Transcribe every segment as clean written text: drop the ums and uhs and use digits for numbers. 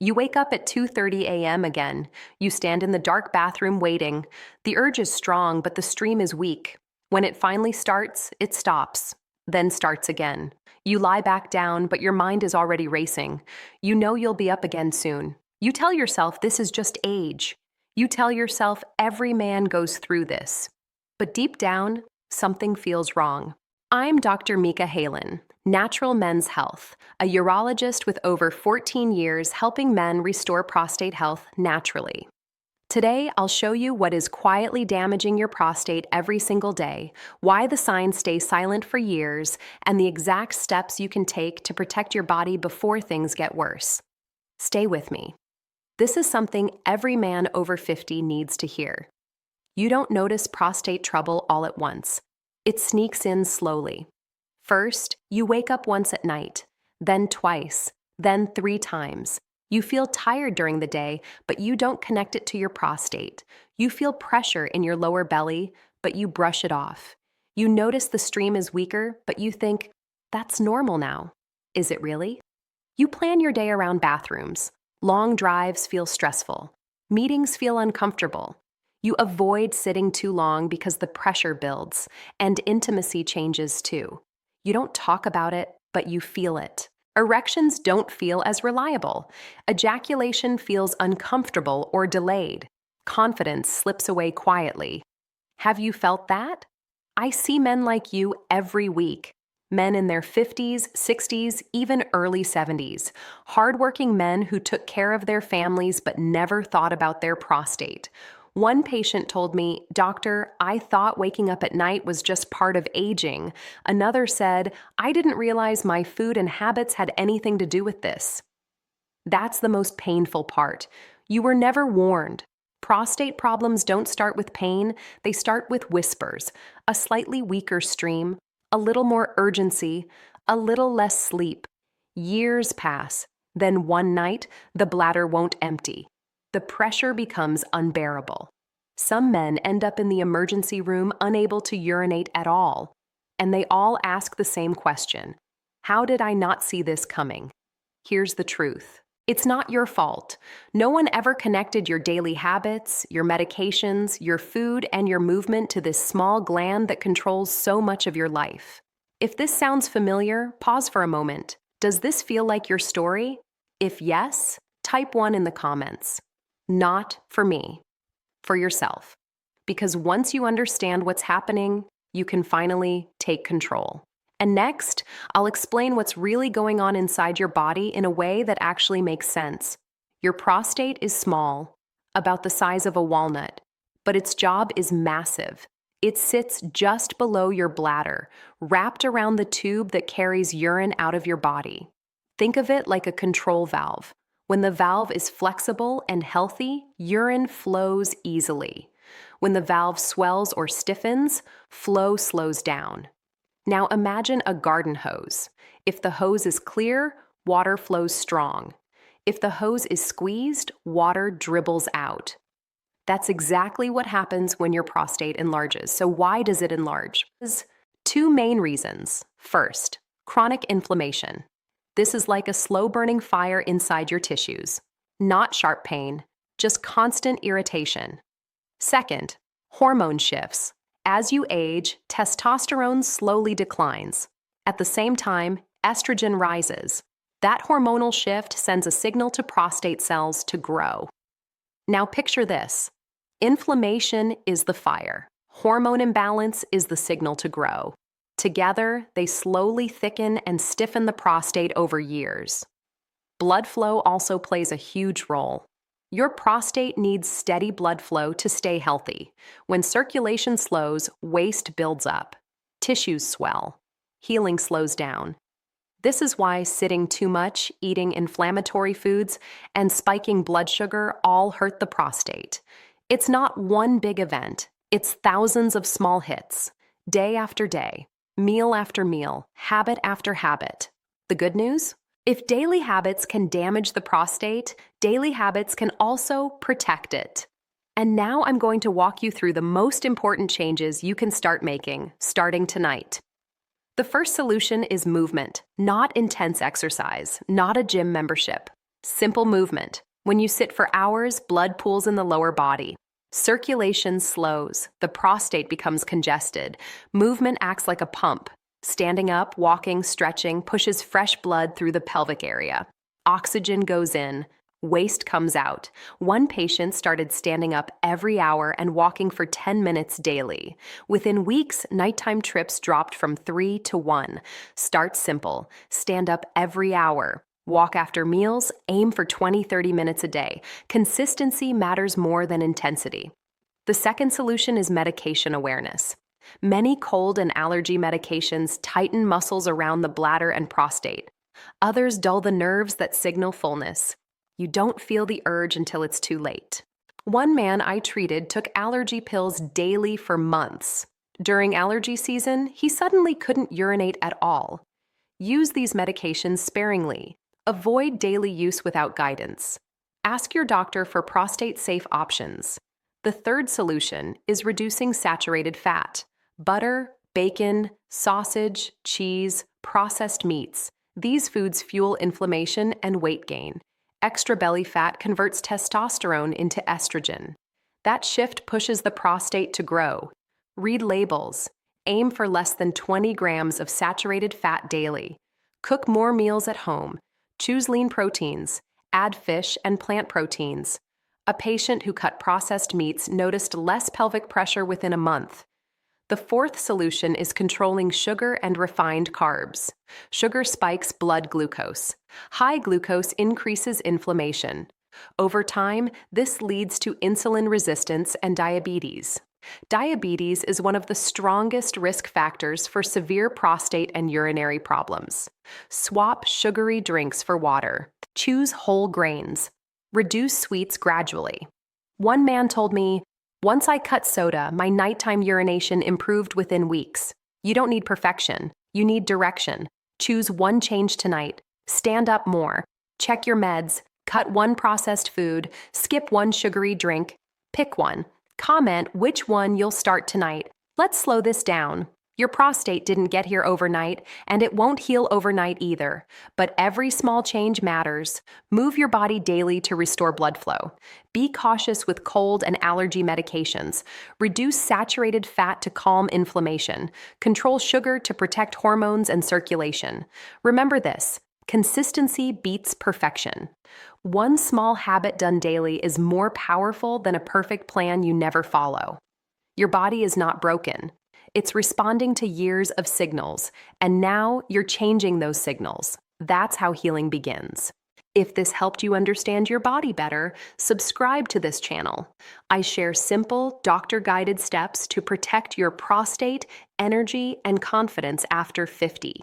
You wake up at 2:30 a.m. again. You stand in the dark bathroom waiting. The urge is strong, but the stream is weak. When it finally starts, it stops, then starts again. You lie back down, but your mind is already racing. You know you'll be up again soon. You tell yourself this is just age. You tell yourself every man goes through this. But deep down, something feels wrong. I'm Dr. Mika Haylen, Natural Men's Health, a urologist with over 14 years helping men restore prostate health naturally. Today, I'll show you what is quietly damaging your prostate every single day, why the signs stay silent for years, and the exact steps you can take to protect your body before things get worse. Stay with me. This is something every man over 50 needs to hear. You don't notice prostate trouble all at once. It sneaks in slowly. First, you wake up once at night, then twice, then 3 times. You feel tired during the day, but you don't connect it to your prostate. You feel pressure in your lower belly, but you brush it off. You notice the stream is weaker, but you think, that's normal now. Is it really? You plan your day around bathrooms. Long drives feel stressful. Meetings feel uncomfortable. You avoid sitting too long because the pressure builds, and intimacy changes too. You don't talk about it, but you feel it. Erections don't feel as reliable. Ejaculation feels uncomfortable or delayed. Confidence slips away quietly. Have you felt that? I see men like you every week. Men in their 50s, 60s, even early 70s. Hardworking men who took care of their families but never thought about their prostate. One patient told me, "Doctor, I thought waking up at night was just part of aging." Another said, "I didn't realize my food and habits had anything to do with this." That's the most painful part. You were never warned. Prostate problems don't start with pain, they start with whispers, a slightly weaker stream, a little more urgency, a little less sleep. Years pass, then one night, the bladder won't empty. The pressure becomes unbearable. Some men end up in the emergency room unable to urinate at all, and they all ask the same question: how did I not see this coming? Here's the truth. It's not your fault. No one ever connected your daily habits, your medications, your food, and your movement to this small gland that controls so much of your life. If this sounds familiar, pause for a moment. Does this feel like your story? If yes, type 1 in the comments. Not for me, for yourself. Because once you understand what's happening, you can finally take control. And next, I'll explain what's really going on inside your body in a way that actually makes sense. Your prostate is small, about the size of a walnut, but its job is massive. It sits just below your bladder, wrapped around the tube that carries urine out of your body. Think of it like a control valve. When the valve is flexible and healthy, urine flows easily. When the valve swells or stiffens, flow slows down. Now imagine a garden hose. If the hose is clear, water flows strong. If the hose is squeezed, water dribbles out. That's exactly what happens when your prostate enlarges. So why does it enlarge? There's 2 main reasons. First, chronic inflammation. This is like a slow-burning fire inside your tissues. Not sharp pain, just constant irritation. Second, hormone shifts. As you age, testosterone slowly declines. At the same time, estrogen rises. That hormonal shift sends a signal to prostate cells to grow. Now picture this. Inflammation is the fire. Hormone imbalance is the signal to grow. Together, they slowly thicken and stiffen the prostate over years. Blood flow also plays a huge role. Your prostate needs steady blood flow to stay healthy. When circulation slows, waste builds up. Tissues swell. Healing slows down. This is why sitting too much, eating inflammatory foods, and spiking blood sugar all hurt the prostate. It's not one big event. It's thousands of small hits, day after day, meal after meal, habit after habit. The good news? If daily habits can damage the prostate, daily habits can also protect it. And now I'm going to walk you through the most important changes you can start making, starting tonight. The first solution is movement, not intense exercise, not a gym membership. Simple movement. When you sit for hours, blood pools in the lower body. Circulation slows, the prostate becomes congested. Movement acts like a pump. Standing up, walking, stretching pushes fresh blood through the pelvic area. Oxygen goes in, waste comes out. One patient started standing up every hour and walking for 10 minutes daily. Within weeks, nighttime trips dropped from 3 to 1. Start simple. Stand up every hour. Walk after meals, aim for 20-30 minutes a day. Consistency matters more than intensity. The second solution is medication awareness. Many cold and allergy medications tighten muscles around the bladder and prostate. Others dull the nerves that signal fullness. You don't feel the urge until it's too late. One man I treated took allergy pills daily for months. During allergy season, he suddenly couldn't urinate at all. Use these medications sparingly. Avoid daily use without guidance. Ask your doctor for prostate-safe options. The third solution is reducing saturated fat. Butter, bacon, sausage, cheese, processed meats. These foods fuel inflammation and weight gain. Extra belly fat converts testosterone into estrogen. That shift pushes the prostate to grow. Read labels. Aim for less than 20 grams of saturated fat daily. Cook more meals at home. Choose lean proteins. Add fish and plant proteins. A patient who cut processed meats noticed less pelvic pressure within a month. The fourth solution is controlling sugar and refined carbs. Sugar spikes blood glucose. High glucose increases inflammation. Over time, this leads to insulin resistance and diabetes. Diabetes is one of the strongest risk factors for severe prostate and urinary problems. Swap sugary drinks for water. Choose whole grains. Reduce sweets gradually. One man told me, "Once I cut soda, my nighttime urination improved within weeks." You don't need perfection. You need direction. Choose one change tonight. Stand up more. Check your meds. Cut one processed food. Skip one sugary drink. Pick one. Comment which one you'll start tonight. Let's slow this down. Your prostate didn't get here overnight, and it won't heal overnight either. But every small change matters. Move your body daily to restore blood flow. Be cautious with cold and allergy medications. Reduce saturated fat to calm inflammation. Control sugar to protect hormones and circulation. Remember this: consistency beats perfection. One small habit done daily is more powerful than a perfect plan you never follow. Your body is not broken. It's responding to years of signals, and now you're changing those signals. That's how healing begins. If this helped you understand your body better, subscribe to this channel. I share simple, doctor-guided steps to protect your prostate, energy, and confidence after 50.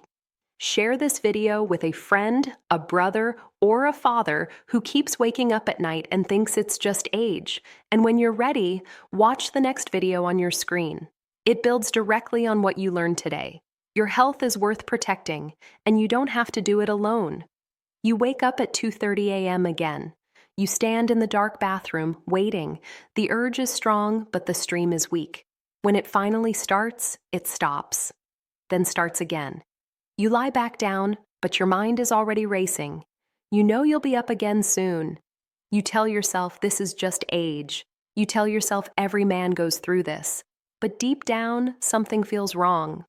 Share this video with a friend, a brother, or a father who keeps waking up at night and thinks it's just age. And when you're ready, watch the next video on your screen. It builds directly on what you learned today. Your health is worth protecting, and you don't have to do it alone. You wake up at 2:30 a.m. again. You stand in the dark bathroom, waiting. The urge is strong, but the stream is weak. When it finally starts, it stops, then starts again. You lie back down, but your mind is already racing. You know you'll be up again soon. You tell yourself this is just age. You tell yourself every man goes through this. But deep down, something feels wrong.